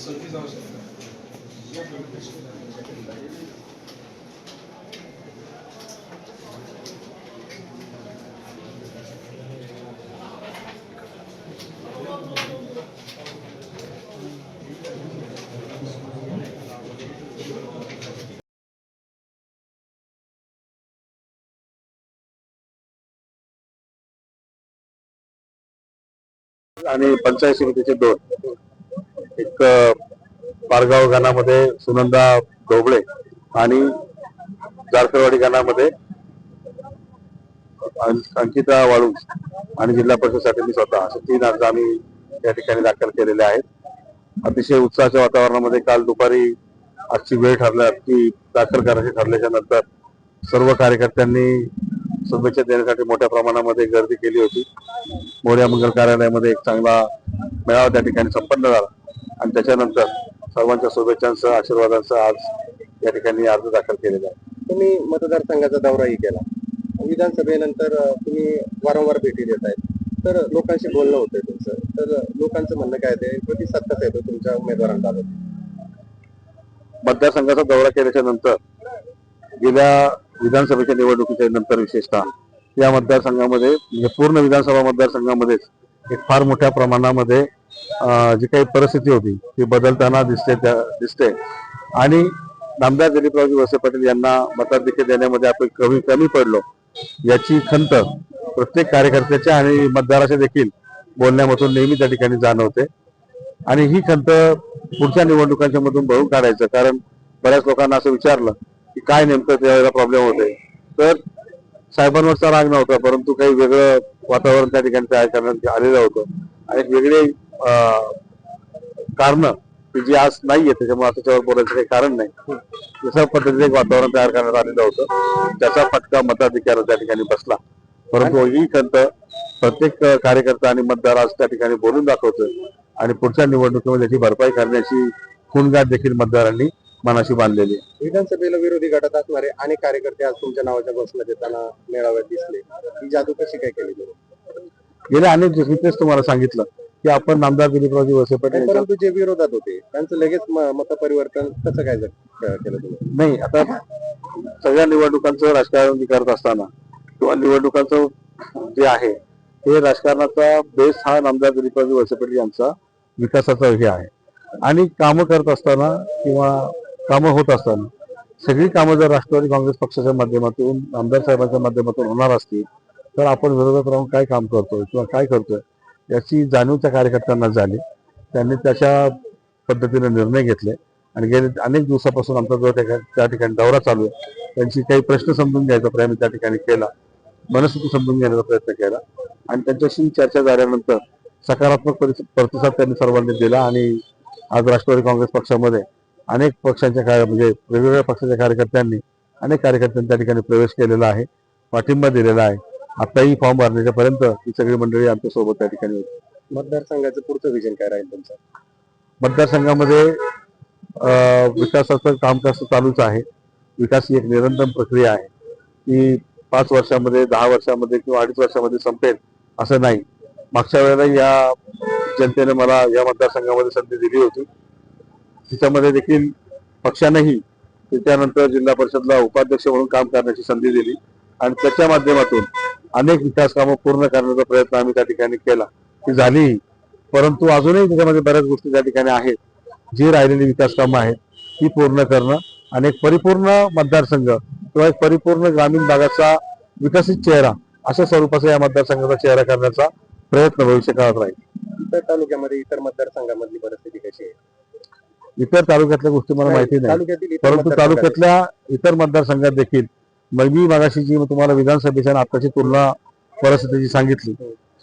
आणि पंचायत समितीचे 2 एक पारगाव गणामध्ये सुनंदा ढोबळे आणि जारकरवाडी गणामध्ये अंकिता वाळू आणि जिल्हा परिषदसाठी मी स्वतः असे 3 अर्ज आम्ही या ठिकाणी दाखल केलेले आहेत. अतिशय उत्साहाच्या वातावरणामध्ये काल दुपारी आजची वेळ ठरल्या की दाखल करायची ठरल्याच्या नंतर सर्व कार्यकर्त्यांनी शुभेच्छा देण्यासाठी मोठ्या प्रमाणामध्ये गर्दी केली होती. मोर्या मंगल कार्यालयामध्ये एक चांगला मेळावा त्या ठिकाणी संपन्न झाला आणि त्याच्यानंतर सर्वांच्या शुभेच्छांसह आशीर्वादांसह आज या ठिकाणी अर्ज दाखल केलेला आहे. तुम्ही मतदारसंघाचा दौराही केला, विधानसभेनंतर तुम्ही वारंवार भेटी देत आहेत, तर लोकांशी बोलणं होतंय तुमचं, तर लोकांचं म्हणणं काय ते प्रतिसाद कसा येतो तुमच्या उमेदवारांबाबत? मतदारसंघाचा दौरा केल्याच्या नंतर गेल्या विधानसभेच्या निवडणुकीच्या नंतर विशेषतः या मतदारसंघामध्ये म्हणजे पूर्ण विधानसभा मतदारसंघामध्येच एक फार मोठ्या प्रमाणामध्ये जी काही परिस्थिती होती ती बदलताना दिसते आणि नामदार दिलीपरावजी वळसे पाटील यांना मताधिक्य देण्यामध्ये आपण कमी पडलो याची खंत प्रत्येक कार्यकर्त्याच्या आणि मतदाराच्या देखील बोलण्यामधून नेहमी त्या ठिकाणी जाणवते आणि ही खंत पुढच्या निवडणुकांच्या मधून भरून काढायचं. कारण बऱ्याच लोकांना असं विचारलं की काय नेमकं त्यावेळेला प्रॉब्लेम होते, तर साहेबांवरचा राग नव्हता परंतु काही वेगळं वातावरण त्या ठिकाणी तयार करण्यात आलेलं होतं आणि एक वेगळे कारण जी आज नाहीये त्याच्यामुळे त्याच्यावर बोलायचं काही कारण नाही. तशा पद्धतीने एक वातावरण तयार करण्यात आलेलं होतं त्याचा फटका मताधिक्याला त्या ठिकाणी बसला. परंतु ही खंत प्रत्येक कार्यकर्ता आणि मतदार आज त्या ठिकाणी बोलून दाखवतोय आणि पुढच्या निवडणुकीमध्ये त्याची भरपाई करण्याची खूणगाठ देखील मतदारांनी मनाशी बांधलेली आहे. विधानसभेला विरोधी गटात असणारे अनेक कार्यकर्ते आज तुमच्या नावाच्या घोषणा देताना मेळाव्यात दिसले, ही जादू कशी काय केली? गेल्या अनेक दिवसांनी तेच तुम्हाला सांगितलं की आपण नामदार दिलीपरावजी वळसे पाटील, परंतु जे विरोधात होते त्यांचं लगेच मतपरिवर्तन कसं काय केलं तुम्ही? नाही, आता सगळ्या निवडणुकांचं राजकारण करत असताना किंवा निवडणुकांचं जे आहे ते राजकारणाचा बेस हा नामदार दिलीपरावजी वळसे पाटील यांचा विकासाचा हे आहे आणि कामं करत असताना किंवा कामं होत असताना सगळी कामं जर राष्ट्रवादी काँग्रेस पक्षाच्या माध्यमातून आमदार साहेबांच्या माध्यमातून होणार असतील तर आपण विरोधात राहून काय काम करतोय किंवा काय करतोय याची जाणीव त्या कार्यकर्त्यांना झाली. त्यांनी त्याच्या पद्धतीने निर्णय घेतले आणि गेले अनेक दिवसापासून आमचा जो त्या ठिकाणी दौरा चालू आहे त्यांची काही प्रश्न समजून घ्यायचा प्रयत्न त्या ठिकाणी केला, मनस्थिती समजून घेण्याचा प्रयत्न केला आणि त्यांच्याशी चर्चा झाल्यानंतर सकारात्मक प्रतिसाद त्यांनी सर्वांनी दिला आणि आज राष्ट्रवादी काँग्रेस पक्षामध्ये अनेक पक्षांच्या म्हणजे वेगवेगळ्या पक्षाच्या कार्यकर्त्यांनी अनेक कार्यकर्त्यांनी त्या ठिकाणी प्रवेश केलेला आहे, पाठिंबा दिलेला आहे. आताही फॉर्म भरण्याच्या पर्यंत ही सगळी मंडळी आमच्या सोबत त्या ठिकाणी होती. मतदारसंघाचं पुढचं विजन काय राहील तुमचं? मतदारसंघामध्ये विकासाचं काम कसं चालूच आहे. विकास ही एक निरंतर प्रक्रिया आहे ती 5 वर्षामध्ये 10 वर्षामध्ये किंवा 2.5 वर्षामध्ये संपेल असं नाही. मागच्या वेळेला या जनतेने मला या मतदारसंघामध्ये संधी दिली होती, तिच्यामध्ये देखील पक्षानेही त्यानंतर जिल्हा परिषदला उपाध्यक्ष म्हणून काम करण्याची संधी दिली आणि त्याच्या माध्यमातून अनेक विकास कामं पूर्ण करण्याचा प्रयत्न आम्ही त्या ठिकाणी केला, ती झालीही. परंतु अजूनही त्याच्यामध्ये बऱ्याच गोष्टी त्या ठिकाणी आहेत. जी राहिलेली विकास कामं आहेत ती पूर्ण करणं आणि एक परिपूर्ण मतदारसंघ किंवा एक परिपूर्ण ग्रामीण भागाचा विकसित चेहरा अशा स्वरूपाचा या मतदारसंघाचा चेहरा करण्याचा प्रयत्न भविष्यकाळात राहील. इतर तालुक्यामध्ये इतर मतदारसंघामधली परिस्थिती कशी आहे? इतर तालुक्यातल्या गोष्टी मला माहिती नाही, परंतु तालुक्यातल्या इतर मतदारसंघात देखील मी मागाशी जी तुम्हाला विधानसभेच्या आताची तुलना परिस्थितीची सांगितली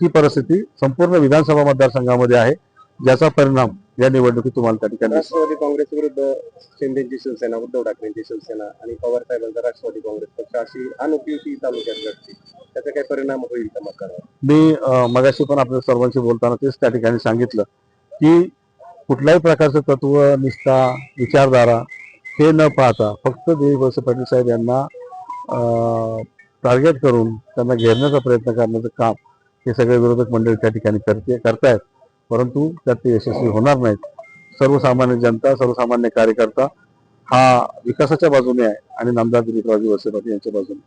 ही परिस्थिती संपूर्ण विधानसभा मतदारसंघामध्ये आहे, ज्याचा परिणाम या निवडणुकीत तुम्हाला त्या ठिकाणी. राष्ट्रवादी काँग्रेस विरुद्ध शिंदेची शिवसेना, उद्धव ठाकरेंची शिवसेना आणि पवार साहेबांचा राष्ट्रवादी काँग्रेस पक्ष अशी अनोखी युती तालुक्यात घडते, त्याचा काही परिणाम होईल का मतदारावर? मी मगाशी पण आपल्या सर्वांशी बोलताना तेच त्या ठिकाणी सांगितलं की कुठल्याही प्रकारचं तत्व, निष्ठा, विचारधारा हे न पाहता फक्त दिलीप वळसे पाटील साहेब यांना टार्गेट करून त्यांना घेरण्याचा प्रयत्न करण्याचं काम हे सगळे विरोधक मंडळी त्या ठिकाणी करतायत, परंतु त्यात ते यशस्वी होणार नाहीत. सर्वसामान्य जनता सर्वसामान्य कार्यकर्ता हा विकासाच्या बाजूने आहे आणि नामदार दिलीपरावजी वळसे पाटील यांच्या बाजूने.